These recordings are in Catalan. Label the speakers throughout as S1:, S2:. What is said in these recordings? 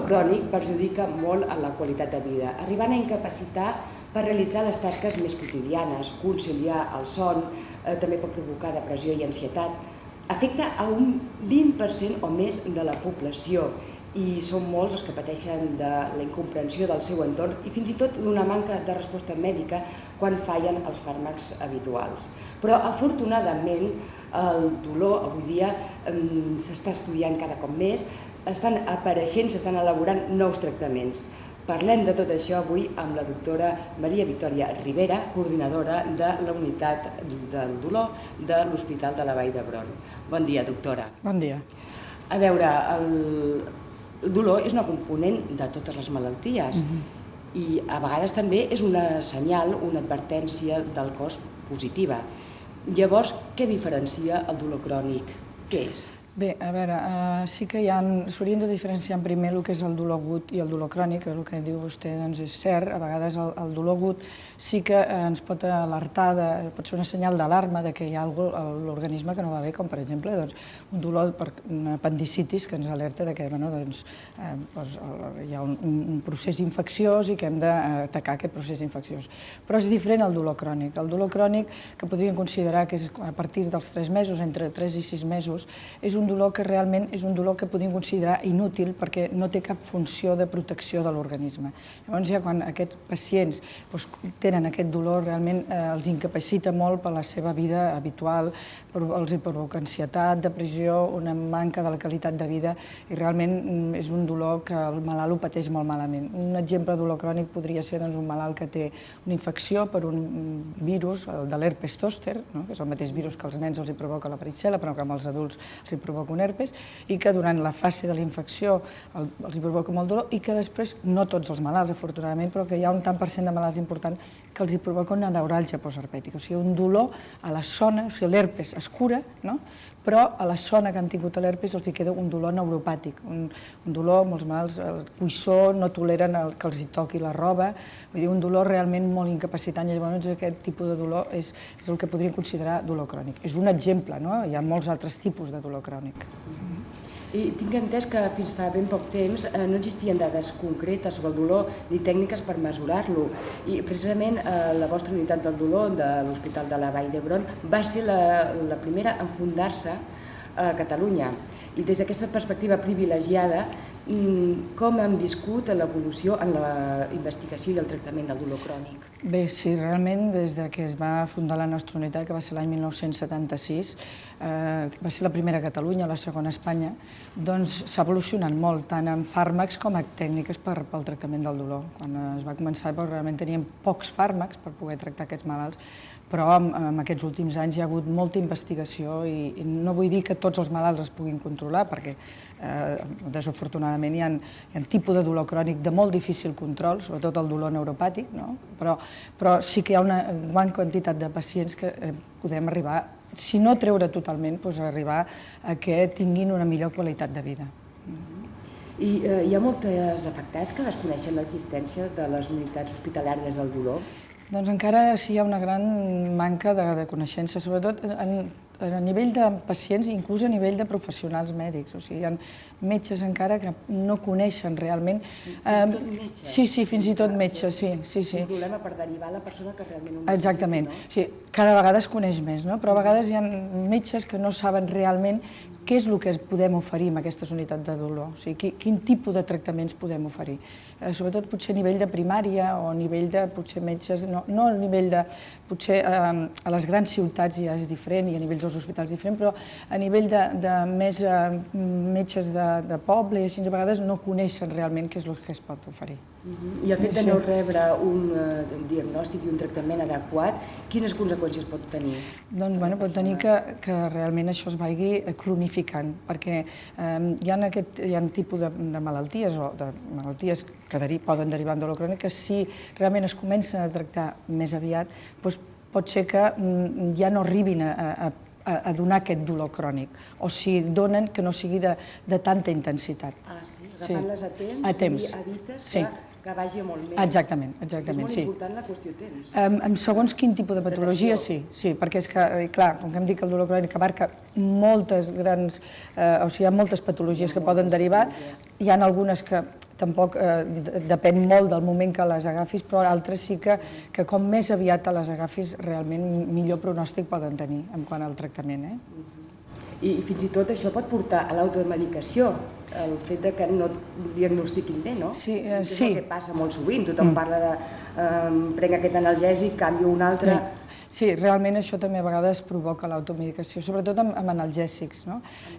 S1: dolor crònic perjudica molt en la qualitat de vida, arribant a incapacitar per realitzar les tasques més quotidianes, conciliar el son, també pot provocar depressió i ansietat. Afecta a un 20% o més de la població i són molts els que pateixen de la incomprensió del seu entorn i fins i tot d'una manca de resposta mèdica quan fallen els fàrmacs habituals. Però afortunadament el dolor avui dia s'està estudiant cada cop més, estan apareixent, s'estan elaborant nous tractaments. Parlem de tot això avui amb la doctora Maria Victòria Ribera, coordinadora de la unitat del dolor de l'Hospital de la Vall d'Hebron. Bon dia, doctora.
S2: Bon dia.
S1: A veure, el dolor és una component de totes les malalties i a vegades també és una senyal, una advertència del cos positiva. Llavors, què diferencia el dolor crònic? Què és?
S2: Bé, a veure, sí que s'haurien de diferenciar primer el que és el dolor agut i el dolor crònic, el que diu vostè és cert, a vegades el dolor agut sí que ens pot alertar, pot ser una senyal d'alarma que hi ha alguna cosa a l'organisme que no va bé, com per exemple un dolor per una apendicitis que ens alerta que hi ha un procés infecciós i que hem d'atacar aquest procés infecciós. Però és diferent el dolor crònic. El dolor crònic, que podríem considerar que és a partir dels 3 mesos, entre 3 i 6 mesos, és un dolor que realment és un dolor que podríem considerar inútil perquè no té cap funció de protecció de l'organisme. Llavors ja quan aquests pacients tenen aquest dolor realment els incapacita molt per la seva vida habitual, els provoca ansietat, depressió, una manca de la qualitat de vida i realment és un dolor que el malalt ho pateix molt malament. Un exemple de dolor crònic podria ser un malalt que té una infecció per un virus, el de l'herpes zòster, que és el mateix virus que als nens els provoca la varicel·la, però que als adults els provoca un herpes, i que durant la fase de la infecció els provoca molt dolor i que després, no tots els malalts, afortunadament, però que hi ha un tant per cent de malalts important que els provoca una neuràlgia postherpètica, o sigui, un dolor a la zona, o sigui, l'herpes es cura, però a la zona que han tingut l'herpes els queda un dolor neuropàtic, un dolor, molts malalts, el cuissó, no toleren que els toqui la roba, vull dir, un dolor realment molt incapacitant, i llavors aquest tipus de dolor és el que podríem considerar dolor crònic. És un exemple, hi ha molts altres tipus de dolor crònic.
S1: I tinc entès que fins fa ben poc temps no existien dades concretes sobre el dolor ni tècniques per mesurar-lo. I precisament la vostra unitat del dolor de l'Hospital de la Vall d'Hebron va ser la primera en fundar-se a Catalunya. I des d'aquesta perspectiva privilegiada, com hem viscut l'evolució en la investigació i el tractament del dolor crònic?
S2: Bé, sí, realment des que es va fundar la nostra unitat, que va ser l'any 1976, va ser la primera a Catalunya, la segona a Espanya, doncs s'ha evolucionat molt, tant en fàrmacs com en tècniques pel tractament del dolor. Quan es va començar, realment teníem pocs fàrmacs per poder tractar aquests malalts, però en aquests últims anys hi ha hagut molta investigació i no vull dir que tots els malalts es puguin controlar, perquè desafortunadament hi ha tipus de dolor crònic de molt difícil control, sobretot el dolor neuropàtic, però sí que hi ha una gran quantitat de pacients que podem arribar, si no treure totalment, arribar a que tinguin una millor qualitat de vida.
S1: I hi ha moltes afectats que desconeixen l'existència de les unitats hospitalàries del dolor?
S2: Doncs encara sí hi ha una gran manca de coneixença, sobretot a nivell de pacients, inclús a nivell de professionals mèdics. O sigui, hi ha metges encara que no coneixen realment...
S1: Fins i tot metges?
S2: Sí, fins i tot metges, sí.
S1: Un problema per derivar la persona que realment ho necessita, no?
S2: Exactament. Cada vegada es coneix més, però a vegades hi ha metges que no saben realment què és el que podem oferir en aquestes unitats de dolor, o sigui, quin tipus de tractaments podem oferir. Sobretot potser a nivell de primària o a nivell de potser metges, no a nivell de... Potser a les grans ciutats ja és diferent i a nivells dels hospitals diferent, però a nivell de més metges de poble i així, a vegades no coneixen realment què és el que es pot oferir.
S1: I el fet de no rebre un diagnòstic i un tractament adequat, quines conseqüències pot tenir?
S2: Doncs pot tenir que realment això es vagi cronificant, perquè hi ha un tipus de malalties o de malalties que poden derivar en dolor crònic que si realment es comencen a tractar més aviat, pot ser que ja no arribin a donar aquest dolor crònic, o si donen que no sigui de tanta intensitat.
S1: Ah, sí? Agafant-les a temps i evites que vagi molt més.
S2: Exactament, sí.
S1: És molt important la qüestió temps.
S2: En segons quin tipus de patologia, sí, perquè és que, clar, com que hem dit que el dolor crònic abarca moltes grans, o sigui, hi ha moltes patologies que poden derivar, hi ha algunes que tampoc depèn molt del moment que les agafis, però altres sí que com més aviat te les agafis, realment millor pronòstic poden tenir en quant al tractament.
S1: I fins i tot això pot portar a l'automedicació, el fet que no diagnostiquin bé, no?
S2: Sí.
S1: És el que passa molt sovint, tothom parla de prenc aquest analgèsic, canvio un altre...
S2: Sí, realment això també a vegades provoca l'automedicació, sobretot amb analgèsics, no?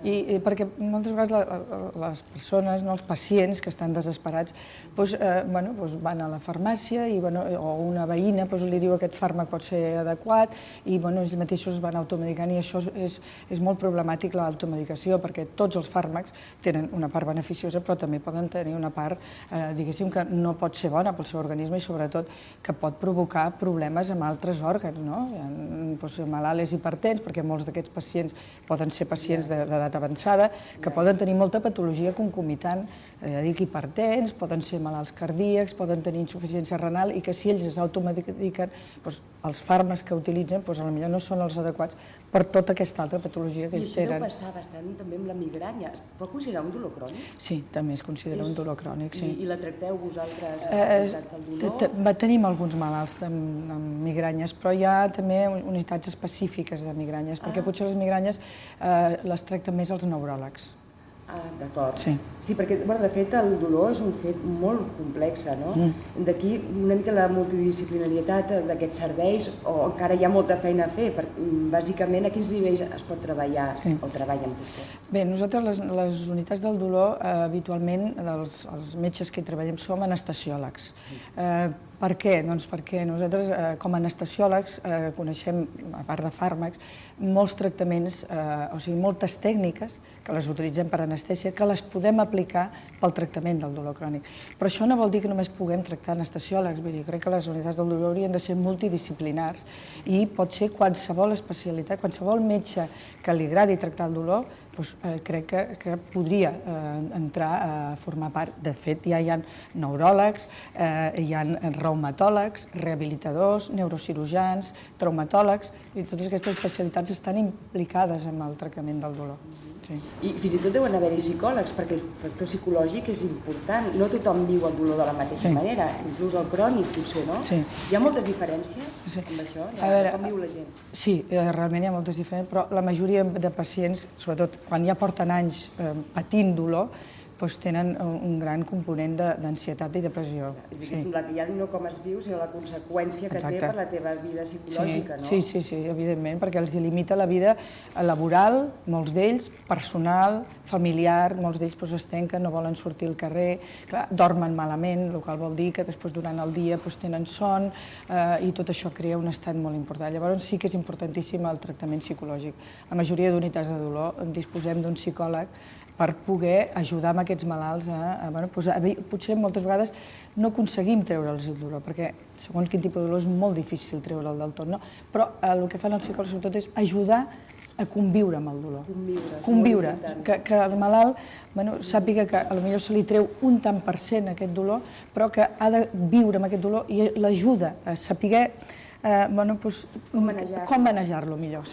S2: I perquè moltes vegades les persones, els pacients que estan desesperats, van a la farmàcia o una veïna li diu aquest fàrmac pot ser adequat i ells mateixos es van automedicant i això és molt problemàtic, l'automedicació, perquè tots els fàrmacs tenen una part beneficiosa però també poden tenir una part, diguéssim, que no pot ser bona pel seu organisme i sobretot que pot provocar problemes amb altres òrgans, no? Malalts hipertens, perquè molts d'aquests pacients poden ser pacients d'edat avançada, que poden tenir molta patologia concomitant, dic hipertens, poden ser malalts cardíacs, poden tenir insuficiència renal i que si ells es automediquen, els fàrmacs que utilitzen potser no són els adequats per tota aquesta altra patologia que ells tenen.
S1: I això deu passar bastant també amb la migranya. Es pot considerar un dolor crònic?
S2: Sí, també es considera un dolor crònic, sí.
S1: I la tracteu vosaltres el dolor?
S2: Tenim alguns malalts amb migranyes, però hi ha també unitats específiques de migranyes, perquè potser les migranyes les tracten més els neuròlegs.
S1: D'acord. Sí, perquè de fet el dolor és un fet molt complex, no? D'aquí una mica la multidisciplinarietat d'aquests serveis, o encara hi ha molta feina a fer, bàsicament a quins nivells es pot treballar o treballen vostès?
S2: Bé, nosaltres les unitats del dolor habitualment els metges que hi treballem som anestesiòlegs. Per què? Doncs perquè nosaltres com a anestesiòlegs coneixem, a part de fàrmacs, molts tractaments, o sigui, moltes tècniques que les utilitzem per anestèsia, que les podem aplicar pel tractament del dolor crònic. Però això no vol dir que només puguem tractar anestesiòlegs, vull dir, crec que les unitats del dolor haurien de ser multidisciplinars i pot ser qualsevol especialitat, qualsevol metge que li agradi tractar el dolor, crec que podria entrar a formar part. De fet, ja hi ha neuròlegs, hi ha reumatòlegs, rehabilitadors, neurocirurgians, traumatòlegs, i totes aquestes especialitats estan implicades en el tractament del dolor.
S1: I fins i tot deuen haver-hi psicòlegs, perquè el factor psicològic és important. No tothom viu el dolor de la mateixa manera, inclús el crònic potser, no? Hi ha moltes diferències amb això? Com viu la gent?
S2: Sí, realment hi ha moltes diferències, però la majoria de pacients, sobretot quan ja porten anys patint dolor, tenen un gran component d'ansietat i depressió.
S1: És a dir, que ja no com es viu, sinó la conseqüència que té per la teva vida psicològica, no?
S2: Sí, evidentment, perquè els limita la vida laboral, molts d'ells, personal, familiar, molts d'ells es tanquen, no volen sortir al carrer, dormen malament, el qual vol dir que després durant el dia tenen son i tot això crea un estat molt important. Llavors sí que és importantíssim el tractament psicològic. La majoria d'unitats de dolor disposem d'un psicòleg per poder ajudar amb aquests malalts potser moltes vegades no aconseguim treure'ls el dolor, perquè segons quin tipus de dolor és molt difícil treure'l del tot, però el que fan els psicòlegs sobretot és ajudar a conviure amb el dolor. Conviure, que el malalt sàpiga que potser se li treu un tant per cent aquest dolor, però que ha de viure amb aquest dolor i l'ajuda a saber com manejar-lo millor.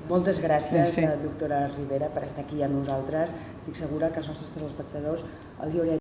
S1: Moltes gràcies, doctora Ribera, per estar aquí amb nosaltres. Estic segura que els nostres telespectadors els hi haurien